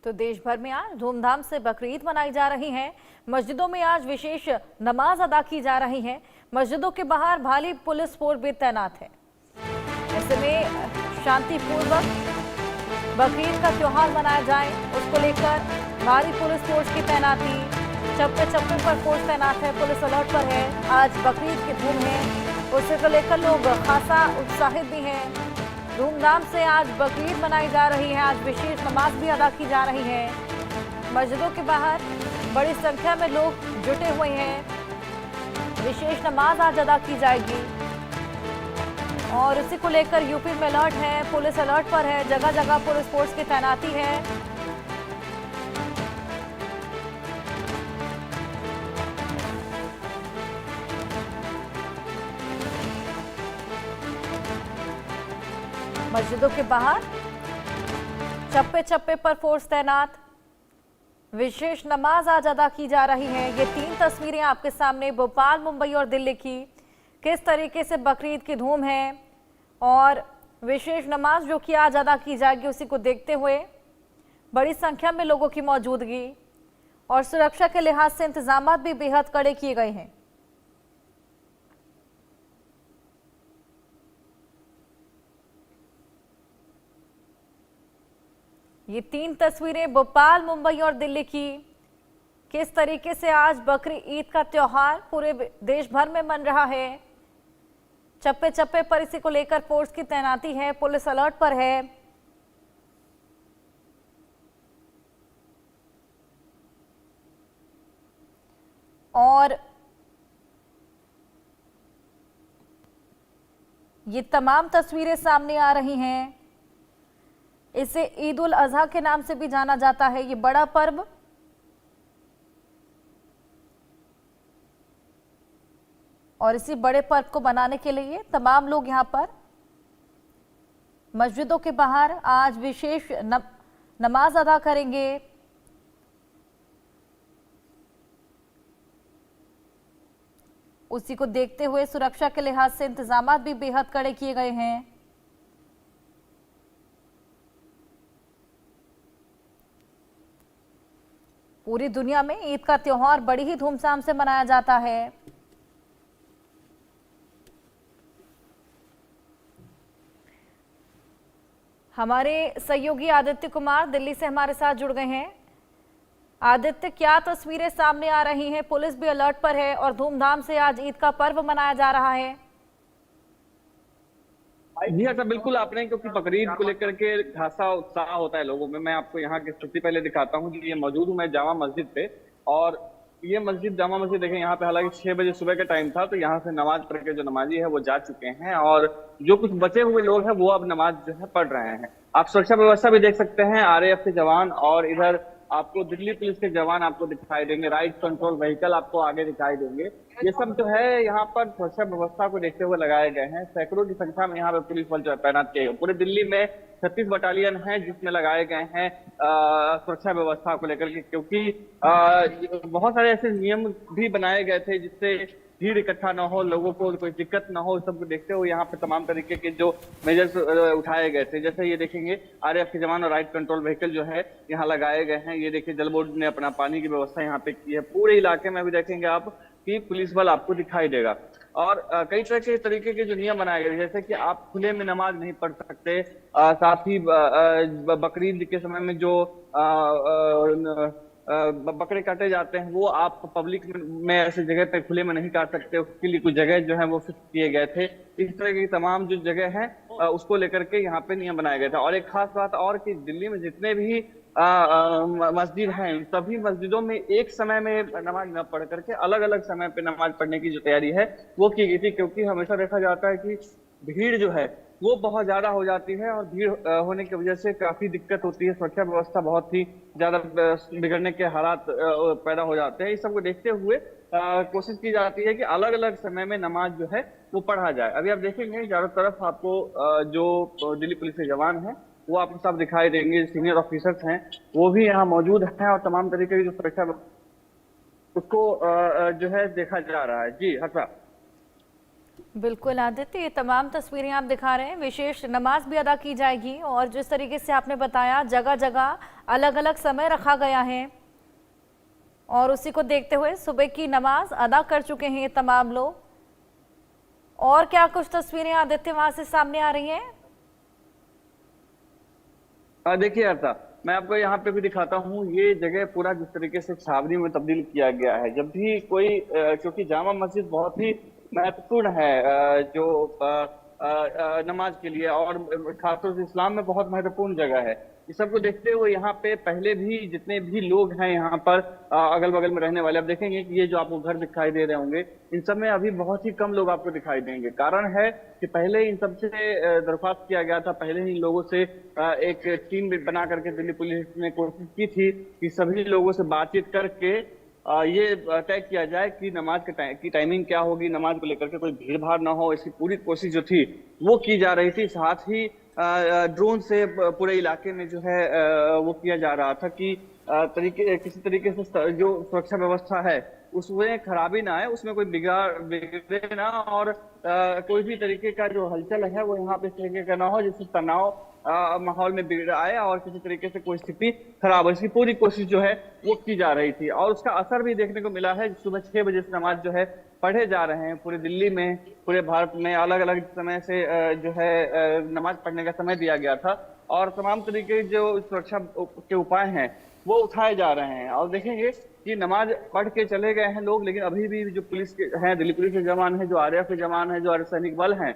तो देश भर में आज धूमधाम से बकरीद मनाई जा रही है। मस्जिदों में आज विशेष नमाज अदा की जा रही है। मस्जिदों के बाहर भारी पुलिस फोर्स भी तैनात है। ऐसे में शांतिपूर्वक बकरीद का त्योहार मनाया जाए, उसको लेकर भारी पुलिस फोर्स की तैनाती, चप्पे चप्पे पर फोर्स तैनात है, पुलिस अलर्ट पर है। आज बकरीद की धूम है, उसे को लेकर लोग खासा उत्साहित भी हैं। धूमधाम से आज बकरीद मनाई जा रही है। आज विशेष नमाज भी अदा की जा रही है। मस्जिदों के बाहर बड़ी संख्या में लोग जुटे हुए हैं। विशेष नमाज आज अदा की जाएगी और इसी को लेकर यूपी में अलर्ट है, पुलिस अलर्ट पर है, जगह जगह पुलिस फोर्स की तैनाती है। मस्जिदों के बाहर चप्पे चप्पे पर फोर्स तैनात, विशेष नमाज आज अदा की जा रही है। ये 3 तस्वीरें आपके सामने भोपाल, मुंबई और दिल्ली की, किस तरीके से बकरीद की धूम है और विशेष नमाज जो कि आज अदा की जाएगी, उसी को देखते हुए बड़ी संख्या में लोगों की मौजूदगी और सुरक्षा के लिहाज से इंतजाम भी बेहद कड़े किए गए हैं। ये 3 तस्वीरें भोपाल, मुंबई और दिल्ली की, किस तरीके से आज बकरी ईद का त्योहार पूरे देश भर में मन रहा है। चप्पे चप्पे पर इसी को लेकर फोर्स की तैनाती है, पुलिस अलर्ट पर है। और ये तमाम तस्वीरें सामने आ रही हैं। इसे ईद उल अजहा के नाम से भी जाना जाता है। ये बड़ा पर्व और इसी बड़े पर्व को मनाने के लिए तमाम लोग यहां पर मस्जिदों के बाहर आज विशेष नमाज अदा करेंगे। उसी को देखते हुए सुरक्षा के लिहाज से इंतजाम भी बेहद कड़े किए गए हैं। पूरी दुनिया में ईद का त्योहार बड़ी ही धूमधाम से मनाया जाता है। हमारे सहयोगी आदित्य कुमार दिल्ली से हमारे साथ जुड़ गए हैं। आदित्य, क्या तस्वीरें सामने आ रही हैं? पुलिस भी अलर्ट पर है और धूमधाम से आज ईद का पर्व मनाया जा रहा है। जी हाँ सर, बिल्कुल आपने, क्योंकि बकरीद को लेकर के खासा उत्साह होता है लोगों में। मैं आपको यहाँ की स्थिति पहले दिखाता हूँ कि ये मौजूद हूँ मैं जामा मस्जिद पे, और ये मस्जिद जामा मस्जिद देखें, यहाँ पे हालांकि 6 बजे सुबह का टाइम था, तो यहाँ से नमाज पढ़ के जो नमाजी है वो जा चुके हैं और जो कुछ बचे हुए लोग हैं वो अब नमाज जो है पढ़ रहे हैं। आप सुरक्षा व्यवस्था भी देख सकते हैं, RAF के जवान और इधर आपको दिल्ली पुलिस के जवान आपको दिखाई देंगे, राइट कंट्रोल व्हीकल आपको आगे दिखाई देंगे। ये सब जो है यहाँ पर सुरक्षा व्यवस्था को देखते हुए लगाए गए हैं। सैकड़ों की संख्या में यहाँ पे पुलिस बल जो है तैनात किए गए। पूरे दिल्ली में 36 बटालियन है जिसमें लगाए गए हैं सुरक्षा व्यवस्था को लेकर के, क्योंकि बहुत सारे ऐसे नियम भी बनाए गए थे जिससे भीड़ इकट्ठा ना हो, लोगों को कोई दिक्कत ना हो। सबको देखते हुए यहाँ पे तमाम तरीके के जो मेजर्स उठाए गए थे, जैसे ये देखेंगे RAF के जवान और राइट कंट्रोल व्हीकल जो है यहाँ लगाए गए हैं। ये देखिए जल बोर्ड ने अपना पानी की व्यवस्था यहाँ पे की है। पूरे इलाके में भी देखेंगे आप कि पुलिस बल आपको दिखाई देगा। और कई तरह के तरीके के जो नियम बनाए गए, जैसे कि आप खुले में नमाज नहीं पढ़ सकते, साथ ही बकरीद के समय में जो बकरे काटे जाते हैं वो आप पब्लिक में ऐसे जगह पे खुले में नहीं काट सकते। उसके लिए कुछ जगह जो है वो फिक्स किए गए थे। इस तरह की तमाम जो जगह है उसको लेकर के यहाँ पे नियम बनाए गए थे। और एक खास बात और कि दिल्ली में जितने भी मस्जिद हैं, सभी मस्जिदों में एक समय में नमाज न पढ़ करके अलग अलग समय पे नमाज पढ़ने की जो तैयारी है वो की गई थी, क्योंकि हमेशा देखा जाता है कि भीड़ जो है वो बहुत ज्यादा हो जाती है और भीड़ होने की वजह से काफी दिक्कत होती है। सुरक्षा व्यवस्था बहुत ही ज्यादा बिगड़ने के हालात पैदा हो जाते हैं। इस सबको देखते हुए कोशिश की जाती है कि अलग अलग समय में नमाज जो है वो पढ़ा जाए। अभी आप देखेंगे चारों तरफ आपको जो दिल्ली पुलिस के जवान हैं वो आपको सब दिखाई देंगे, सीनियर ऑफिसर्स हैं वो भी यहाँ मौजूद हैं और तमाम तरीके की जो सुरक्षा उसको जो है देखा जा रहा है। जी हाँ। बिल्कुल आदित्य, ये तमाम तस्वीरें आप दिखा रहे हैं, विशेष नमाज भी अदा की जाएगी और जिस तरीके से आपने बताया जगह जगह अलग अलग समय रखा गया है और उसी को देखते हुए सुबह की नमाज अदा कर चुके हैं ये तमाम लोग। और क्या कुछ तस्वीरें आदित्य वहां से सामने आ रही हैं? देखिए अर्ता, मैं आपको यहाँ पे भी दिखाता हूँ, ये जगह पूरा जिस तरीके से छावनी में तब्दील किया गया है। जब भी कोई क्योंकि जामा मस्जिद बहुत ही महत्वपूर्ण है जो नमाज के लिए, और खासतौर से इस्लाम में बहुत महत्वपूर्ण जगह है। इस सबको देखते हुए यहाँ पे पहले भी जितने भी लोग हैं यहाँ पर अगल बगल में रहने वाले, आप देखेंगे कि ये जो आपको घर दिखाई दे रहे होंगे, इन सब में अभी बहुत ही कम लोग आपको दिखाई देंगे। कारण है कि पहले इन सबसे दरख्वास्त किया गया था, पहले ही इन लोगों से एक टीम बना करके दिल्ली पुलिस ने कोशिश की थी कि सभी लोगों से बातचीत करके ये तय किया जाए कि नमाज की टाइमिंग क्या होगी, नमाज को लेकर के कोई भीड़ भाड़ ना हो। इसकी पूरी कोशिश जो थी वो की जा रही थी। साथ ही ड्रोन से पूरे इलाके में जो है वो किया जा रहा था कि किसी तरीके से जो सुरक्षा व्यवस्था है उसमें खराबी ना आए, उसमें कोई बिगड़े ना, और कोई भी तरीके का जो हलचल है वो यहाँ पे इस तरीके का ना हो जिससे तनाव माहौल में बिगड़ आए और किसी तरीके से कोई स्थिति खराब हो। इसकी पूरी कोशिश जो है वो की जा रही थी और उसका असर भी देखने को मिला है। सुबह 6 बजे से नमाज जो है पढ़े जा रहे हैं पूरे दिल्ली में, पूरे भारत में अलग अलग समय से जो है नमाज पढ़ने का समय दिया गया था और तमाम तरीके जो सुरक्षा के उपाय हैं वो उठाए जा रहे हैं। और देखेंगे कि नमाज पढ़ के चले गए हैं लोग, लेकिन अभी भी जो पुलिस के हैं, दिल्ली पुलिस के जवान हैं, जो आरएएफ के जवान हैं, जो अर्धसैनिक बल हैं,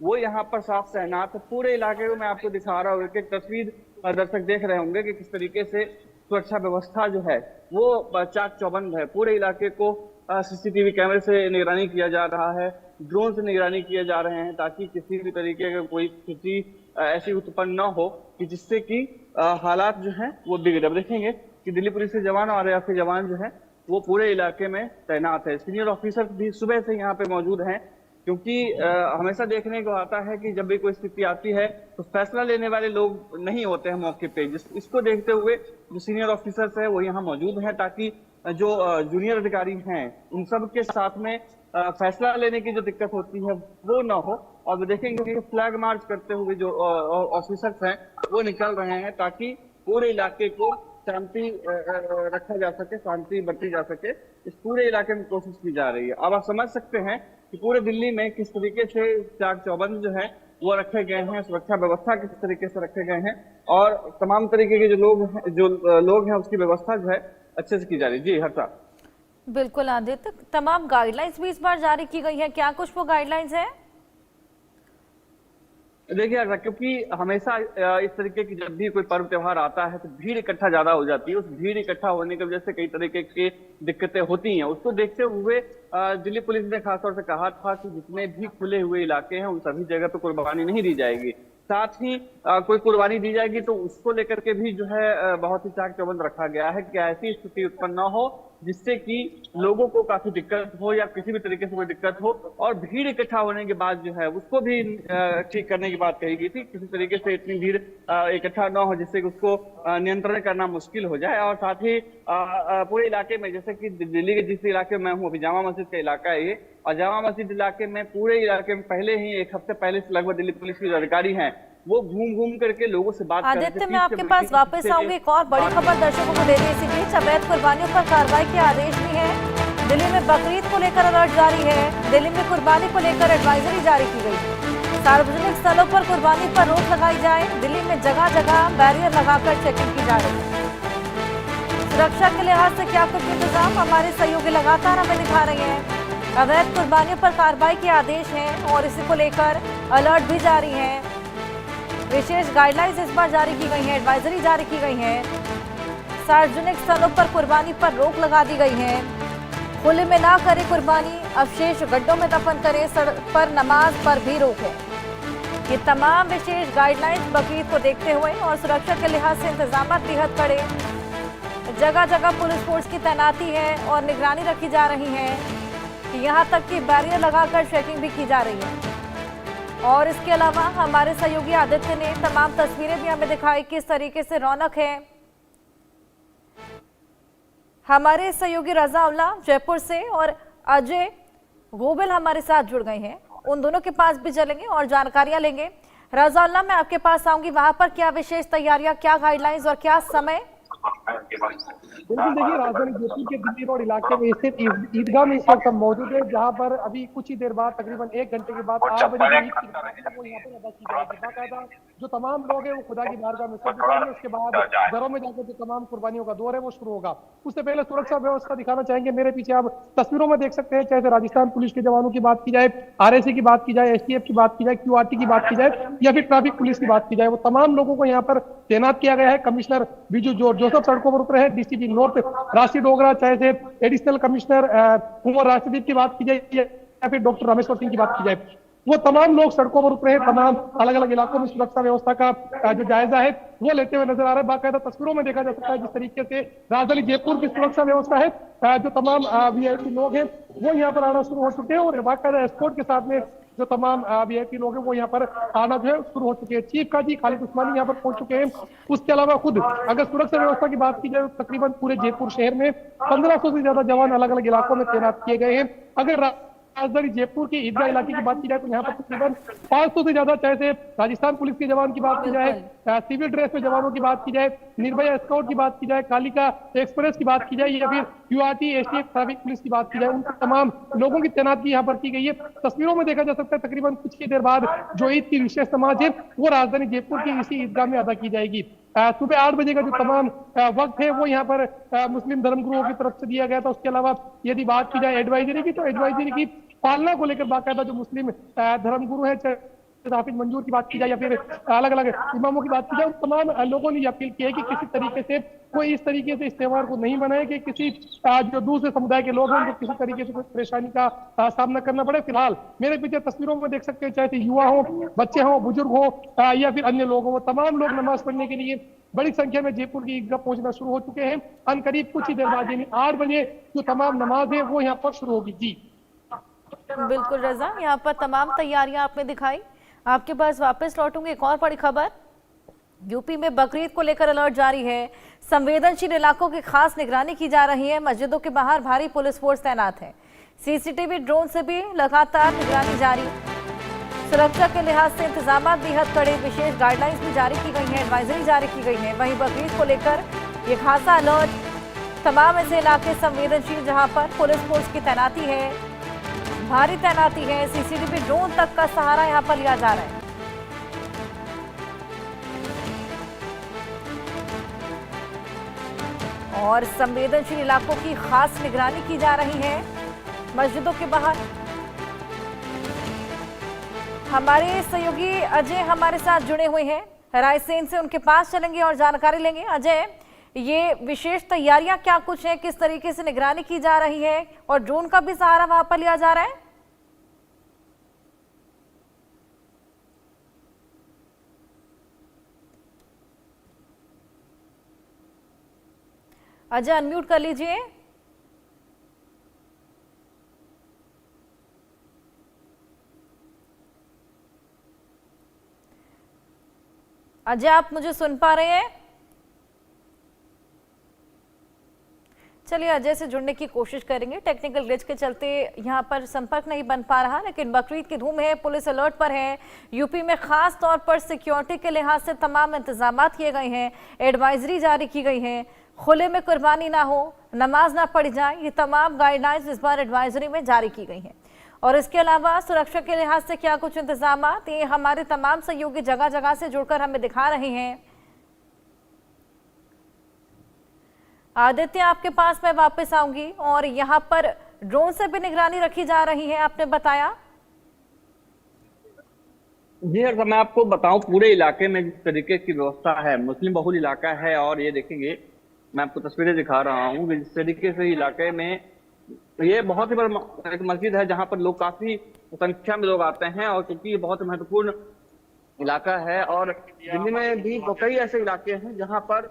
वो यहाँ पर साफ तैनात है। पूरे इलाके को मैं आपको दिखा रहा हूँ, एक तस्वीर दर्शक देख रहे होंगे कि किस तरीके से सुरक्षा व्यवस्था जो है वो चाक चौबंद है। पूरे इलाके को सीसीटीवी कैमरे से निगरानी किया जा रहा है, ड्रोन से निगरानी किए जा रहे हैं, ताकि किसी भी तरीके का कोई स्थिति ऐसी उत्पन्न न हो कि जिससे कि हालात जो है वो बिगड़े। अब देखेंगे कि दिल्ली पुलिस के जवान और आरएएफ के जवान जो है वो पूरे इलाके में तैनात है। सीनियर ऑफिसर भी सुबह से यहाँ पे मौजूद हैं, क्योंकि हमेशा देखने को आता है कि जब भी कोई स्थिति आती है तो फैसला लेने वाले लोग नहीं होते हैं मौके पे। इसको देखते हुए जो सीनियर ऑफिसर्स है वो यहाँ मौजूद हैं, ताकि जो जूनियर अधिकारी हैं उन सब के साथ में फैसला लेने की जो दिक्कत होती है वो ना हो। और देखेंगे कि फ्लैग मार्च करते हुए जो ऑफिसर्स हैं वो निकल रहे हैं, ताकि पूरे इलाके को शांति रखा जा सके, शांति बरती जा सके। इस पूरे इलाके में कोशिश की जा रही है। अब आप समझ सकते हैं कि पूरे दिल्ली में किस तरीके से चाक चौबंद जो है वो रखे गए हैं, सुरक्षा व्यवस्था किस तरीके से रखे गए हैं और तमाम तरीके के जो लोग हैं उसकी व्यवस्था जो है अच्छे से की जा रही है। जी हर्षा। बिल्कुल आदित्य, तमाम गाइडलाइंस भी इस बार जारी की गई है, क्या कुछ वो गाइडलाइंस है? देखिए, क्योंकि हमेशा इस तरीके की जब भी कोई पर्व त्योहार आता है तो भीड़ इकट्ठा ज्यादा हो जाती है। उस भीड़ इकट्ठा होने की वजह से कई तरीके की दिक्कतें होती हैं। उसको देखते हुए दिल्ली पुलिस ने खासतौर से कहा था कि जितने भी खुले हुए इलाके हैं उन सभी जगह पे कुर्बानी नहीं दी जाएगी। साथ ही कोई कुर्बानी दी जाएगी तो उसको लेकर के भी जो है बहुत ही चाक चौबंद रखा गया है कि ऐसी स्थिति उत्पन्न न हो जिससे कि लोगों को काफी दिक्कत हो या किसी भी तरीके से कोई दिक्कत हो। और भीड़ इकट्ठा होने के बाद जो है उसको भी ठीक करने की बात कही गई थी, किसी तरीके से इतनी भीड़ इकट्ठा न हो जिससे कि उसको नियंत्रण करना मुश्किल हो जाए। और साथ ही पूरे इलाके में, जैसे कि दिल्ली के जिस इलाके में मैं हूँ अभी, जामा मस्जिद का इलाका है ये, और जामा मस्जिद इलाके में पूरे इलाके में पहले ही एक हफ्ते पहले से लगभग दिल्ली पुलिस के जो अधिकारी हैं वो घूम घूम करके लोगों से बात कर रहे थे। आदित्य, मैं आपके पास वापस आऊंगी। एक और बड़ी खबर दर्शकों को दे दी इसी बीच, अवैध कुर्बानियों पर कार्रवाई के आदेश भी हैं। दिल्ली में बकरीद को लेकर अलर्ट जारी है। दिल्ली में कुर्बानी को लेकर एडवाइजरी जारी की गई है। सार्वजनिक स्थलों पर कुर्बानी पर रोक लगाई जाए। दिल्ली में जगह जगह बैरियर लगाकर चेकिंग की जा रही है। सुरक्षा के लिहाज से क्या कुछ इंतजाम हमारे सहयोगी लगातार हमें दिखा रहे हैं। अवैध कुर्बानियों पर कार्रवाई के आदेश हैं और इसी को लेकर अलर्ट भी जारी है। विशेष गाइडलाइंस इस बार जारी की गई है, एडवाइजरी जारी की गई है। सार्वजनिक स्थलों पर कुर्बानी पर रोक लगा दी गई है। खुले में ना करें कुर्बानी, अवशेष गड्ढों में दफन करें, सड़क पर नमाज पर भी रोक है। ये तमाम विशेष गाइडलाइंस बकरीद को देखते हुए और सुरक्षा के लिहाज से इंतजाम बेहद कड़े, जगह जगह पुलिस फोर्स की तैनाती है और निगरानी रखी जा रही है। यहाँ तक कि बैरियर लगाकर चेकिंग भी की जा रही है। और इसके अलावा हमारे सहयोगी आदित्य ने तमाम तस्वीरें भी हमें दिखाई किस तरीके से रौनक है। हमारे सहयोगी रजा अवला जयपुर से और अजय गोबिल हमारे साथ जुड़ गए हैं। उन दोनों के पास भी चलेंगे और जानकारियां लेंगे। रज़ाउल्लाह, मैं आपके पास आऊंगी, वहां पर क्या विशेष तैयारियां, क्या गाइडलाइंस और क्या समय? बिल्कुल, देखिए राजधानी जयपुर के दिल्ली रोड इलाके में स्थित ईदगाह में इस वक्त हम मौजूद है, जहां पर अभी कुछ ही देर बाद तकरीबन 1 घंटे के बाद 8 बजे जो ईद की नमाज है वो यहाँ पर अदा की जाएगी। बाकायदा जो तमाम लोग हैं वो खुदा की बारगाह में सर झुकाएंगे, उसके बाद घरों में जाकर जो तमाम कुर्बानियों का दौर है वो शुरू होगा। उससे पहले सुरक्षा व्यवस्था दिखाना चाहेंगे। मेरे पीछे आप तस्वीरों में देख सकते हैं, चाहे राजस्थान पुलिस के जवानों की बात की जाए, RSC की बात की जाए, STF की बात की जाए, QRT की बात की जाए या फिर ट्रैफिक पुलिस की बात की जाए, वो तमाम लोगों को यहाँ पर तैनात किया गया है। कमिश्नर बिजू जोसफ सड़कों पर उतरे हैं। DCP नॉर्थ राष्ट्रीय डोगरा, चाहे से एडिशनल कमिश्नर कुंवर राष्ट्रदीप की बात की जाए या फिर डॉक्टर रामेश्वर सिंह की बात की जाए, वो तमाम लोग सड़कों पर उतरे हैं। तमाम अलग अलग इलाकों में सुरक्षा व्यवस्था का जो जायजा है वो लेते हुए नजर आ रहा है। बाकायदा तस्वीरों में देखा जा सकता है जिस तरीके से राजधानी जयपुर की सुरक्षा व्यवस्था है, जो तमाम VIP लोग हैं वो यहाँ पर आना शुरू हो चुके हैं और बाकायदा एस्कॉर्ट के साथ में जो तमाम VIP लोग हैं वो यहाँ पर आना जो है शुरू हो चुके हैं। चीफ का जी खालिद उस्मानी यहाँ पर पहुंच चुके हैं। उसके अलावा खुद अगर सुरक्षा व्यवस्था की बात की जाए तो तकरीबन पूरे जयपुर शहर में 1500 से ज्यादा जवान अलग अलग इलाकों में तैनात किए गए हैं। अगर राजधानी जयपुर के ईदगाह इलाके की बात की जाए तो यहाँ पर तकरीबन 500 से ज्यादा, चाहे से राजस्थान पुलिस के जवान की बात की जाए, सिविल ड्रेस में जवानों की बात की जाए, निर्भया स्काउट की बात की जाए, कालिका एक्सप्रेस की बात की जाए या फिर QRT, STF ट्रैफिक पुलिस की बात की जाए, उन तमाम लोगों की तैनाती यहाँ पर की गई है। तस्वीरों में देखा जा सकता है तकरीबन कुछ ही देर बाद जो ईद की विशेष नमाज है वो राजधानी जयपुर की इसी ईदगाह में अदा की जाएगी। सुबह 8 बजे का जो तमाम वक्त है वो यहाँ पर मुस्लिम धर्मगुरुओं की तरफ से दिया गया था। उसके अलावा यदि बात की जाए एडवाइजरी की, तो एडवाइजरी की पालना को लेकर बाकायदा जो मुस्लिम धर्मगुरु है, चाहे हाफिज मंजूर की बात की जाए या फिर अलग अलग इमामों की बात की जाए, उन तमाम लोगों ने अपील की है कि किसी तरीके से कोई इस तरीके से इस त्योहार को नहीं मनाए कि किसी जो दूसरे समुदाय के लोग हैं उनको किसी तरीके से कोई परेशानी का सामना करना पड़े। फिलहाल मेरे पीछे तस्वीरों में देख सकते हैं, चाहे युवा हो, बच्चे हो, बुजुर्ग हो या फिर अन्य लोग हो, वो तमाम लोग नमाज पढ़ने के लिए बड़ी संख्या में जयपुर की ईदगाह पहुंचना शुरू हो चुके हैं। अनकरीब कुछ ही देर बाद यानी 8 बजे जो तमाम नमाज है वो यहाँ पर शुरू होगी। जी बिल्कुल रजा, यहाँ पर तमाम तैयारियां आपने दिखाई। आपके पास वापस लौटूंगी। एक और बड़ी खबर, यूपी में बकरीद को लेकर अलर्ट जारी है। संवेदनशील इलाकों की खास निगरानी की जा रही है। मस्जिदों के बाहर भारी पुलिस फोर्स तैनात है। CCTV ड्रोन से भी लगातार निगरानी जारी। सुरक्षा के लिहाज से इंतजाम बेहद कड़े, विशेष गाइडलाइंस भी जारी की गई है, एडवाइजरी जारी की गई है। वहीं बकरीद को लेकर ये खासा अलर्ट, तमाम ऐसे इलाके संवेदनशील जहां पर पुलिस फोर्स की तैनाती है, भारी तैनाती है। CCTV ड्रोन तक का सहारा यहां पर लिया जा रहा है। और संवेदनशील इलाकों की खास निगरानी की जा रही है मस्जिदों के बाहर। हमारे सहयोगी अजय हमारे साथ जुड़े हुए हैं रायसेन से, उनके पास चलेंगे और जानकारी लेंगे। अजय, ये विशेष तैयारियां क्या कुछ है, किस तरीके से निगरानी की जा रही है और ड्रोन का भी सहारा वहां पर लिया जा रहा है? अजय अनम्यूट कर लीजिए। अजय, आप मुझे सुन पा रहे हैं? चलिए अजय से जुड़ने की कोशिश करेंगे। टेक्निकल ग्लिच के चलते यहां पर संपर्क नहीं बन पा रहा, लेकिन बकरीद की धूम है, पुलिस अलर्ट पर है। यूपी में खास तौर पर सिक्योरिटी के लिहाज से तमाम इंतजाम किए गए हैं, एडवाइजरी जारी की गई है। खुले में कुर्बानी ना हो, नमाज ना पढ़ी जाए, ये तमाम गाइडलाइंस इस बार एडवाइजरी में जारी की गई हैं। और इसके अलावा सुरक्षा के लिहाज से क्या कुछ इंतजाम ये हमारे तमाम सहयोगी जगह जगह से जुड़कर हमें दिखा रहे हैं। आदित्य, आपके पास मैं वापस आऊंगी। और यहाँ पर ड्रोन से भी निगरानी रखी जा रही है, आपने बताया। जी अगर मैं आपको बताऊं, पूरे इलाके में जिस तरीके की व्यवस्था है, मुस्लिम बहुल इलाका है और ये देखेंगे, मैं आपको तस्वीरें दिखा रहा हूँ कि जिस तरीके से इलाके में ये बहुत ही बड़ा एक मस्जिद है जहाँ पर लोग काफी संख्या में लोग आते हैं। और क्योंकि ये बहुत महत्वपूर्ण इलाका है और दिल्ली में भी कई ऐसे इलाके हैं जहाँ पर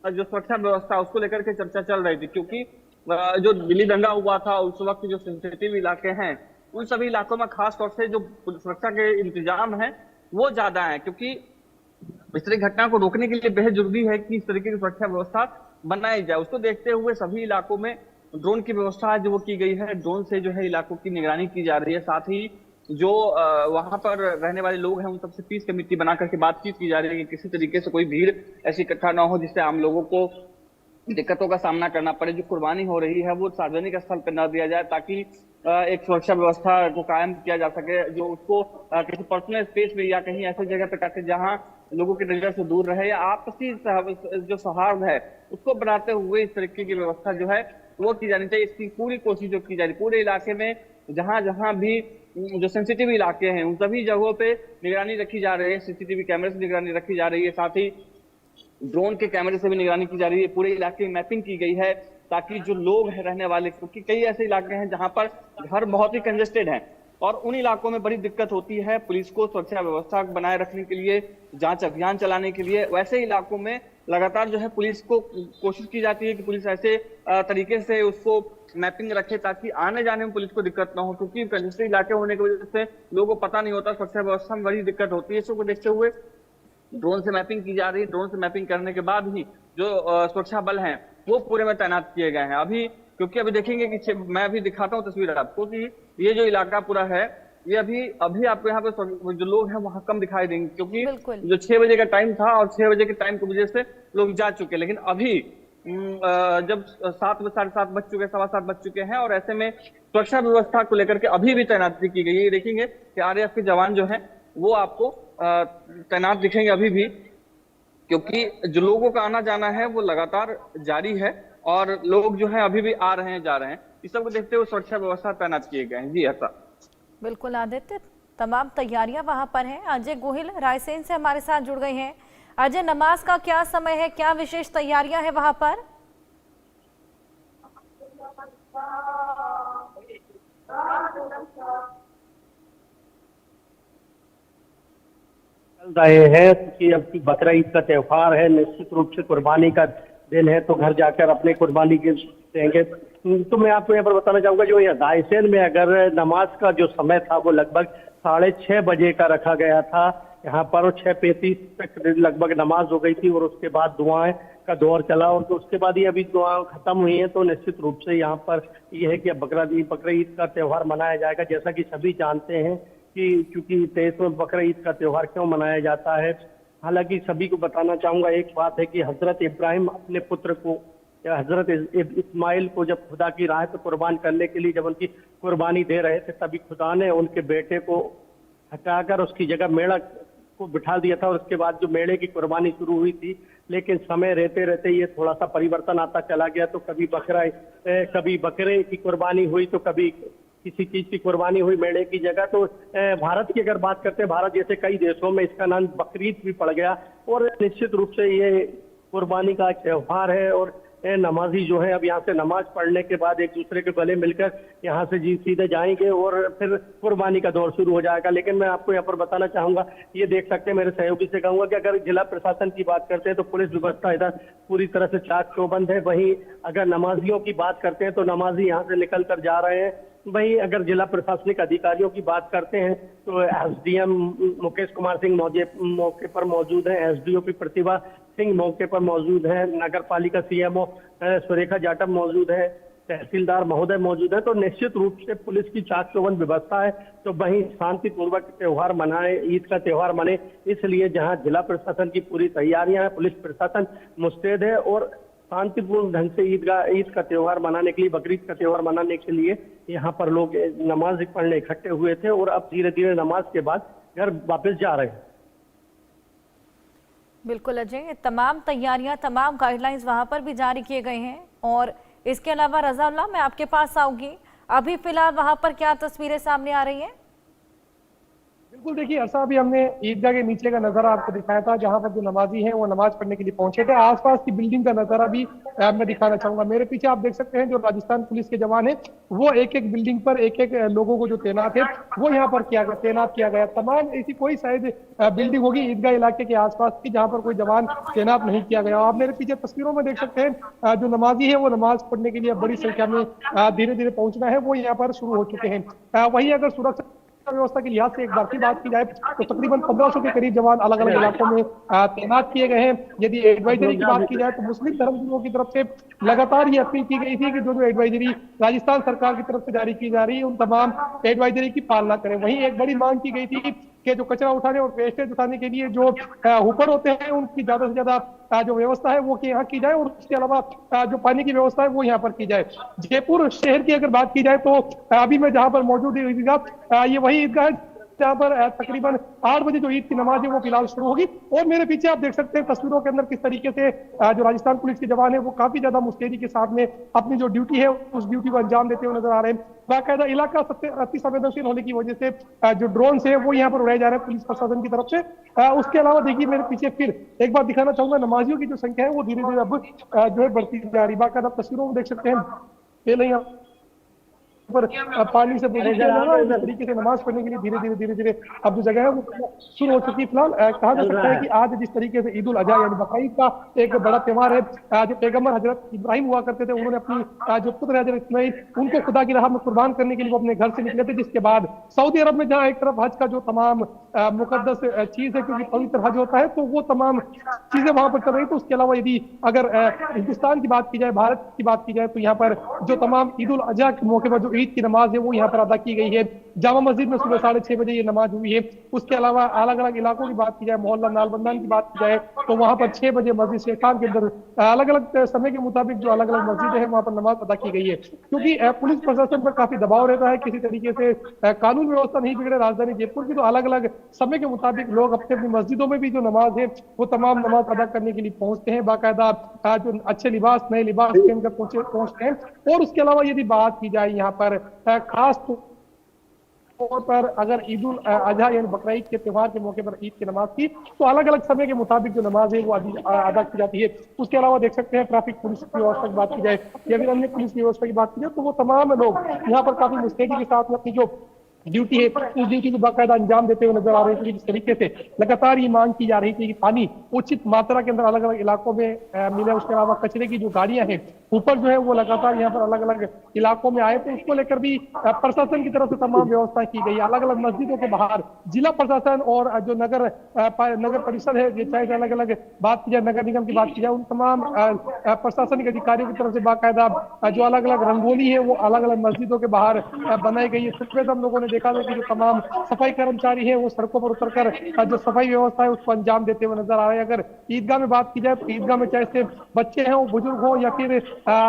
जो सुरक्षा व्यवस्था उसको लेकर के चर्चा चल रही थी, क्योंकि जो दिल्ली दंगा हुआ था उस वक्त जो सेंसिटिव इलाके हैं उन सभी इलाकों में खास तौर से जो सुरक्षा के इंतजाम है वो ज्यादा है, क्योंकि इस तरह की घटना को रोकने के लिए बेहद जरूरी है कि इस तरीके की सुरक्षा व्यवस्था बनाई जाए। उसको देखते हुए सभी इलाकों में ड्रोन की व्यवस्था जो वो की गई है, ड्रोन से जो है इलाकों की निगरानी की जा रही है। साथ ही जो वहां पर रहने वाले लोग हैं उन सबसे पीस कमेटी बना करके बातचीत की जा रही है कि किसी तरीके से कोई भीड़ ऐसी इकट्ठा ना हो जिससे आम लोगों को दिक्कतों का सामना करना पड़े। जो कुर्बानी हो रही है वो सार्वजनिक स्थल पर न दिया जाए, ताकि एक सुरक्षा व्यवस्था को कायम किया जा सके, जो उसको किसी पर्सनल स्पेस में या कहीं ऐसी जगह पे काटे जहां लोगों की नजर से दूर रहे, या आपसी जो सौहार्द है उसको बनाते हुए इस तरीके की व्यवस्था जो है वो की जानी चाहिए। इसकी पूरी कोशिश जो की जा रही है पूरे इलाके में, जहां जहां भी जो सेंसिटिव इलाके हैं उन सभी जगहों पे निगरानी रखी जा रही है, सीसीटीवी कैमरे से निगरानी रखी जा रही है, साथ ही ड्रोन के कैमरे से भी निगरानी की जा रही है। पूरे इलाके में मैपिंग की गई है ताकि जो लोग हैं रहने वाले, क्योंकि कई ऐसे इलाके हैं जहां पर घर बहुत ही कंजेस्टेड हैं और उन इलाकों में बड़ी दिक्कत होती है पुलिस को सुरक्षा व्यवस्था बनाए रखने के लिए, जांच अभियान चलाने के लिए। वैसे इलाकों में लगातार जो है पुलिस को कोशिश की जाती है कि पुलिस ऐसे तरीके से उसको मैपिंग रखे ताकि आने जाने में पुलिस को दिक्कत ना हो, क्योंकि कंजेस्टेड इलाके होने की वजह से लोगों को पता नहीं होता, सुरक्षा व्यवस्था में बड़ी दिक्कत होती है। इसको देखते हुए ड्रोन से मैपिंग की जा रही है। ड्रोन से मैपिंग करने के बाद ही जो सुरक्षा बल हैं वो पूरे में तैनात किए गए हैं अभी, क्योंकि अभी देखेंगे कि मैं अभी दिखाता हूँ तस्वीर आपको कि ये जो इलाका पूरा है ये अभी आपको यहाँ पे जो लोग हैं वहां कम दिखाई देंगे, क्योंकि जो 6 बजे का टाइम था और 6 बजे के टाइम की वजह से लोग जा चुके, लेकिन अभी जब 7 साढ़े 7 बज चुके, 7:15 बज चुके हैं और ऐसे में सुरक्षा व्यवस्था को लेकर के अभी भी तैनाती की गई है। देखेंगे कि आरएएफ के जवान जो हैं वो आपको तैनात दिखेंगे अभी भी, क्योंकि जो लोगों का आना जाना है वो लगातार जारी है और लोग जो है अभी भी आ रहे हैं जा रहे हैं। इस सब को देखते हुए सुरक्षा व्यवस्था तैनात किए गए हैं। जी ऐसा बिल्कुल आदित्य, तमाम तैयारियां वहां पर हैं। अजय गोहिल रायसेन से हमारे साथ जुड़ गए हैं। अजय, नमाज का क्या समय है, क्या विशेष तैयारियां हैं वहां पर? चल रहे हैं क्योंकि अब बकरा ईद का त्योहार है, निश्चित रूप से कुर्बानी का दिन है, तो घर जाकर अपने कुर्बानी के देंगे। तो मैं आपको यहाँ पर बताना चाहूंगा, जो यहाँ रायसेन में अगर नमाज का जो समय था वो लगभग 6:30 बजे का रखा गया था यहाँ पर, 6:35 तक लगभग नमाज हो गई थी और उसके बाद दुआएं का दौर चला और तो उसके बाद ये अभी दुआ खत्म हुई है। तो निश्चित रूप से यहाँ पर ये है कि अब बकरा ईद का त्योहार मनाया जाएगा। जैसा कि सभी जानते हैं कि चूंकि 23वें बकरा ईद का त्योहार क्यों मनाया जाता है, हालांकि सभी को बताना चाहूंगा एक बात है कि हजरत इब्राहिम अपने पुत्र को, हजरत इस्माइल को जब खुदा की राह पे कुर्बान करने के लिए जब उनकी कुर्बानी दे रहे थे, तभी खुदा ने उनके बेटे को हटाकर उसकी जगह मेढ़ा को बिठा दिया था और उसके बाद जो मेढ़े की कुर्बानी शुरू हुई थी। लेकिन समय रहते रहते ये थोड़ा सा परिवर्तन आता चला गया, तो कभी बकरे की कुर्बानी हुई तो कभी किसी चीज की कुर्बानी हुई मेढ़े की जगह। तो भारत की अगर बात करते हैं, भारत जैसे कई देशों में इसका नाम बकरीद भी पड़ गया और निश्चित रूप से ये कुर्बानी का त्योहार है। और नमाजी जो है अब यहाँ से नमाज पढ़ने के बाद एक दूसरे के गले मिलकर यहाँ से जी सीधे जाएंगे और फिर कुर्बानी का दौर शुरू हो जाएगा। लेकिन मैं आपको यहाँ पर बताना चाहूंगा, ये देख सकते हैं, मेरे सहयोगी से कहूंगा कि अगर जिला प्रशासन की बात करते हैं तो पुलिस व्यवस्था इधर पूरी तरह से चाक चौबंद है। वहीं अगर नमाजियों की बात करते हैं तो नमाजी यहाँ से निकल कर जा रहे हैं। वहीं अगर जिला प्रशासनिक अधिकारियों की बात करते हैं तो एसडीएम मुकेश कुमार सिंह मौके पर मौजूद हैं, एसडीओपी प्रतिभा सिंह मौके पर मौजूद है, नगर पालिका सीएमओ सुरेखा जाटव मौजूद है, तहसीलदार महोदय मौजूद है। तो निश्चित रूप से पुलिस की चाक चौबंद व्यवस्था है। तो वहीं शांतिपूर्वक त्योहार मनाए, ईद का त्योहार मने, इसलिए जहां जिला प्रशासन की पूरी तैयारियां हैं, पुलिस प्रशासन मुस्तैद है और शांतिपूर्ण ढंग से ईद का त्योहार मनाने के लिए, बकरीद का त्योहार मनाने के लिए यहाँ पर लोग नमाज पढ़ने इकट्ठे हुए थे और अब धीरे धीरे नमाज के बाद घर वापस जा रहे हैं। बिल्कुल अजय, तमाम तैयारियां, तमाम गाइडलाइंस वहां पर भी जारी किए गए हैं। और इसके अलावा रज़ाउल्लाह, मैं आपके पास आऊंगी, अभी फिलहाल वहां पर क्या तस्वीरें सामने आ रही हैं? बिल्कुल, देखिए अर्षा, अभी हमने ईदगाह के नीचे का नजारा आपको दिखाया था, जहां पर जो नमाजी हैं वो नमाज पढ़ने के लिए पहुंचे थे। आसपास की बिल्डिंग का नजारा भी मैं दिखाना चाहूंगा। मेरे पीछे आप देख सकते हैं जो राजस्थान पुलिस के जवान हैं वो एक एक बिल्डिंग पर एक एक लोगों को जो तैनात है वो यहाँ पर तैनात किया गया। तमाम ऐसी कोई शायद बिल्डिंग होगी ईदगाह इलाके के आसपास की जहाँ पर कोई जवान तैनात नहीं किया गया। आप मेरे पीछे तस्वीरों में देख सकते हैं जो नमाजी है वो नमाज पढ़ने के लिए बड़ी संख्या में धीरे धीरे पहुंचना है वो यहाँ पर शुरू हो चुके हैं। वहीं अगर सुरक्षा व्यवस्था के लिहाज से एक बार की बात की जाए तो तकरीबन 1500 के करीब जवान अलग अलग इलाकों में तैनात किए गए हैं। यदि एडवाइजरी की बात की जाए तो मुस्लिम धर्मगुरुओं की तरफ से लगातार ये अपील की गई थी कि जो एडवाइजरी राजस्थान सरकार की तरफ से जारी की जा रही है उन तमाम एडवाइजरी की पालना करें। वहीं एक बड़ी मांग की गई थी कि जो कचरा उठाने और वेस्टेज उठाने के लिए जो हुपर होते हैं उनकी ज्यादा से ज्यादा जो व्यवस्था है वो यहाँ की जाए और उसके अलावा जो पानी की व्यवस्था है वो यहाँ पर की जाए। जयपुर शहर की अगर बात की जाए तो अभी मैं जहाँ पर मौजूद ईदगाह ये वही ईदगाह है जहाँ पर तकरीबन 8 बजे जो ईद की नमाज है वो फिलहाल शुरू होगी। और मेरे पीछे आप देख सकते हैं तस्वीरों के अंदर किस तरीके से जो राजस्थान पुलिस के जवान है वो काफी ज्यादा मुस्तैदी के साथ में अपनी जो ड्यूटी है उस ड्यूटी को अंजाम देते हुए नजर आ रहे हैं। बाकायदा इलाका अति संवेदनशील होने की वजह से जो ड्रोन है वो यहाँ पर उड़ाए जा रहे हैं पुलिस प्रशासन की तरफ से। उसके अलावा देखिए मेरे पीछे फिर एक बार दिखाना चाहूंगा नमाजियों की जो संख्या है वो धीरे धीरे अब जो है बढ़ती जा रही है। बाकायदा तस्वीरों में देख सकते हैं पहले यहाँ पर पानी से तरीके से नमाज पढ़ने के लिए धीरे धीरे अब जो जगह है वो शुरू हो चुकी है। फिलहाल कहा जा सकता है कि आज जिस तरीके से ईद उल अजहा यानी बकरीद का एक बड़ा त्योहार है, जो पैगंबर हजरत इब्राहिम हुआ करते थे उन्होंने अपनी जो पुत्र हजरत इस्माइल उनको खुदा की राह में कुर्बान करने के लिए वो अपने घर से निकले थे, जिसके बाद सऊदी अरब में जहाँ एक तरफ हज का जो तमाम मुकद्दस चीज है क्योंकि पवित्र हज होता है तो वो तमाम चीजें वहां पर चल रही। तो उसके अलावा यदि अगर हिंदुस्तान की बात की जाए, भारत की बात की जाए तो यहाँ पर जो तमाम ईद उल अजहा के मौके पर जो ईद की नमाज है वो यहाँ पर अदा की गई है। जामा मस्जिद में सुबह 6:30 बजे ये नमाज हुई है। उसके अलावा अलग अलग इलाकों की बात की जाए, मोहल्ला नालबंदान की बात की जाए तो वहां पर 6 बजे मस्जिद शेखान के अंदर अलग अलग समय के मुताबिक जो अलग अलग मस्जिदें हैं वहां पर नमाज अदा की गई है। क्योंकि पुलिस प्रशासन पर काफी दबाव रहता है, किसी तरीके से कानून व्यवस्था नहीं बिगड़े राजधानी जयपुर की, तो अलग अलग समय के मुताबिक लोग अपनी अपनी मस्जिदों में भी जो नमाज है वो तमाम नमाज अदा करने के लिए पहुंचते हैं। बाकायदा जो अच्छे लिबास नए लिबास पहनकर पहुंचते हैं। और उसके अलावा यदि बात की जाए यहाँ पर खास तौर पर अगर ईद उल अजहा यानी बकरीद के त्योहार के मौके पर ईद की नमाज की तो अलग अलग समय के मुताबिक जो नमाज है वो अदा की जाती है। उसके अलावा देख सकते हैं ट्रैफिक पुलिस की व्यवस्था की बात की जाए या फिर अन्य पुलिस की व्यवस्था की बात की जाए तो वो तमाम लोग यहाँ पर काफी मुस्तैदी के साथ में अपनी जो ड्यूटी है उस ड्यूटी को बाकायदा अंजाम देते हुए नजर आ रहे हैं। जिस तरीके से लगातार ये मांग की जा रही थी कि पानी उचित मात्रा के अंदर अलग अलग इलाकों में मिले। उसके अलावा कचरे की जो गाड़ियां हैं ऊपर जो है वो लगातार यहाँ पर अलग अलग इलाकों में आए तो उसको लेकर भी प्रशासन की तरफ से तमाम व्यवस्था की गई। अलग अलग मस्जिदों के बाहर जिला प्रशासन और जो नगर परिषद है, चाहे अलग अलग बात की जाए नगर निगम की बात की जाए, उन तमाम प्रशासनिक अधिकारियों की तरफ से बाकायदा जो अलग अलग रंगोली है वो अलग अलग मस्जिदों के बाहर बनाई गई है। सुबह हम लोगों ने देखा था कि जो तमाम सफाई कर्मचारी है वो सड़कों पर उतरकर जो सफाई व्यवस्था है उसको अंजाम देते हुए नजर आ रहे हैं। अगर ईदगाह में बात की जाए तो ईदगाह में चाहे से बच्चे हैं वो बुजुर्ग हो या फिर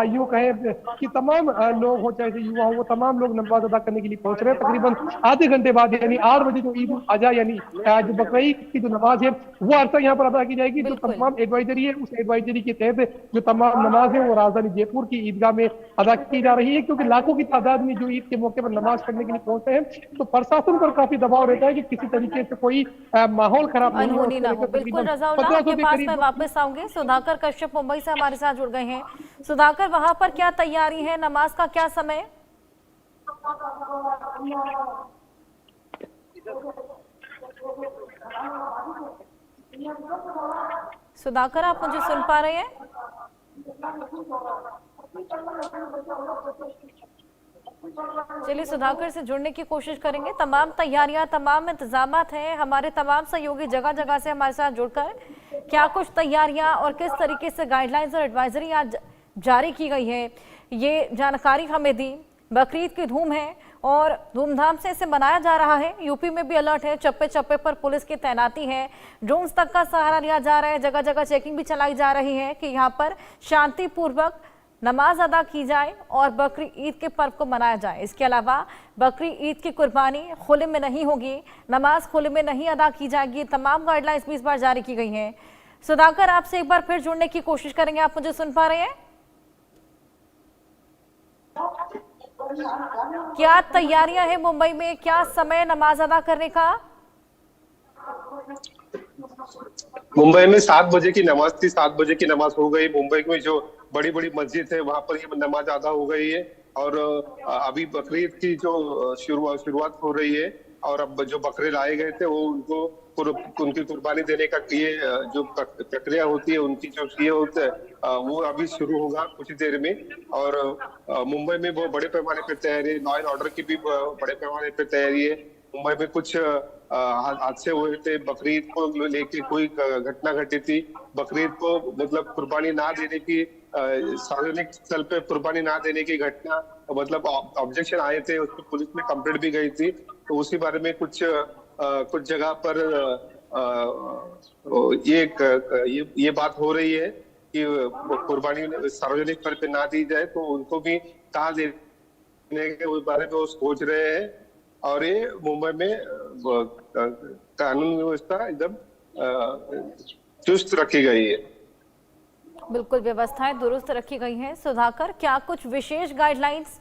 यूं कहें कि तमाम लोग हो चाहे से युवा हो वो तमाम लोग नमाज अदा करने के लिए पहुंच रहे हैं। तकरीबन आधे घंटे बाद यानी 8 बजे जो ईद उल अजहा यानी जो बकरीद की जो नमाज है वो अरसा यहाँ पर अदा की जाएगी। जो तमाम एडवाइजरी है उस एडवाइजरी के तहत जो तमाम नमाज है वो राजधानी जयपुर की ईदगाह में अदा की जा रही है। क्योंकि लाखों की तादाद में जो ईद के मौके पर नमाज पढ़ने के लिए पहुंचते हैं तो प्रशासन पर काफी दबाव रहता है कि किसी तरीके से कोई माहौल खराब अनहोनी ना हो। बिल्कुल रज़ाउल्लाह के पास मैं वापस आऊंगी। सुधाकर कश्यप मुंबई से हमारे साथ जुड़ गए हैं। सुधाकर, वहां पर क्या तैयारी है, नमाज का क्या समय? सुधाकर, आप मुझे सुन पा रहे हैं? चलिए सुधाकर से जुड़ने की कोशिश करेंगे। तमाम तैयारियां, तमाम इंतजामात हैं, हमारे तमाम सहयोगी जगह जगह से हमारे साथ जुड़कर क्या कुछ तैयारियां और किस तरीके से गाइडलाइंस और एडवाइजरी आज जारी की गई है ये जानकारी हमें दी। बकरीद की धूम है और धूमधाम से इसे मनाया जा रहा है। यूपी में भी अलर्ट है, चप्पे चप्पे पर पुलिस की तैनाती है, ड्रोन्स तक का सहारा लिया जा रहा है, जगह जगह चेकिंग भी चलाई जा रही है कि यहाँ पर शांतिपूर्वक नमाज अदा की जाए और बकरी ईद के पर्व को मनाया जाए। इसके अलावा बकरी ईद की कुर्बानी खुले में नहीं होगी, नमाज खुले में नहीं अदा की जाएगी। तमाम गाइडलाइंस भी इस बार जारी की गई हैं। सुधाकर, आपसे एक बार फिर जुड़ने की कोशिश करेंगे। आप मुझे सुन पा रहे हैं? क्या तैयारियां हैं मुंबई में, क्या समय नमाज अदा करने का? मुंबई में 7 बजे की नमाज थी, 7 बजे की नमाज हो गई। मुंबई में जो बड़ी बड़ी मस्जिद है वहां पर ये नमाज अदा हो गई है और अभी बकरीद की जो शुरुआत हो रही है और अब जो बकरे लाए गए थे वो उनकी कुर्बानी देने का ये जो प्रक्रिया होती है उनकी जो ये होता है वो अभी शुरू होगा कुछ ही देर में। और मुंबई में बहुत बड़े पैमाने पर तैयारी है, लॉ एंड ऑर्डर की भी बड़े पैमाने पर तैयारी है। मुंबई में कुछ हादसे हुए थे, बकरीद को लेके कोई घटना घटी थी, बकरीद को मतलब कुर्बानी ना देने की, सार्वजनिक स्थल पे कुर्बानी ना देने की घटना, मतलब ऑब्जेक्शन आए थे, उस पर पुलिस में कंप्लेंट भी गई थी। तो उसी बारे में कुछ जगह पर ये बात हो रही है कि कुर्बानी सार्वजनिक स्थल पे ना दी जाए, तो उनको भी कहाँ देने के उस बारे में वो सोच रहे हैं। और ये मुंबई में कानून व्यवस्था एकदम चुस्त रखी गई है। बिल्कुल, व्यवस्थाएं दुरुस्त रखी गई हैं। सुधाकर, क्या कुछ विशेष गाइडलाइंस?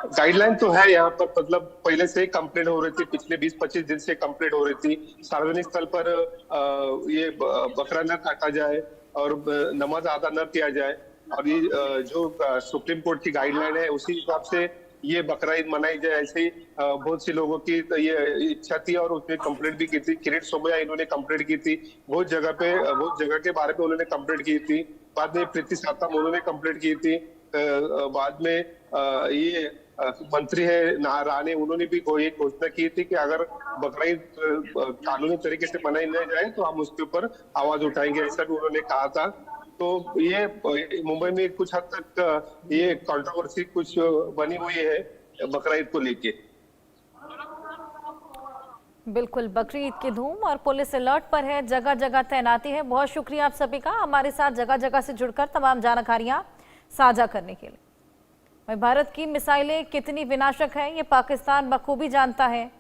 गाइडलाइन तो है यहाँ पर, मतलब पहले से ही कंप्लेंट हो रही थी, पिछले 20-25 दिन से कंप्लेंट हो रही थी। सार्वजनिक स्थल पर ये बकरा न काटा जाए और नमाज अदा न किया जाए, और ये जो सुप्रीम कोर्ट की गाइडलाइन है उसी हिसाब से ये बकरा ईद मनाई जाए। ऐसे ही बहुत सी लोगों की तो ये इच्छा थी और उसने कंप्लेंट भी की थी। किरीट सोमैया इन्होंने कंप्लेंट की थी, बहुत जगह के बारे में उन्होंने कंप्लेंट की थी। बाद में प्रीति सातम उन्होंने कंप्लेंट की थी। बाद में ये मंत्री है राणे, उन्होंने भी कोई घोषणा की थी कि अगर बकरा ईद कानूनी तरीके से मनाई नहीं जाए तो हम उसके ऊपर आवाज उठाएंगे, ऐसा भी उन्होंने कहा था। तो ये मुंबई में कुछ हद तक ये कंट्रोवर्सी कुछ बनी हुई है बकरा ईद को लेके। बिल्कुल, बकरी ईद की धूम और पुलिस अलर्ट पर है, जगह जगह तैनाती है। बहुत शुक्रिया आप सभी का, हमारे साथ जगह जगह से जुड़कर तमाम जानकारियां साझा करने के लिए। भारत की मिसाइलें कितनी विनाशक हैं ये पाकिस्तान बखूबी जानता है।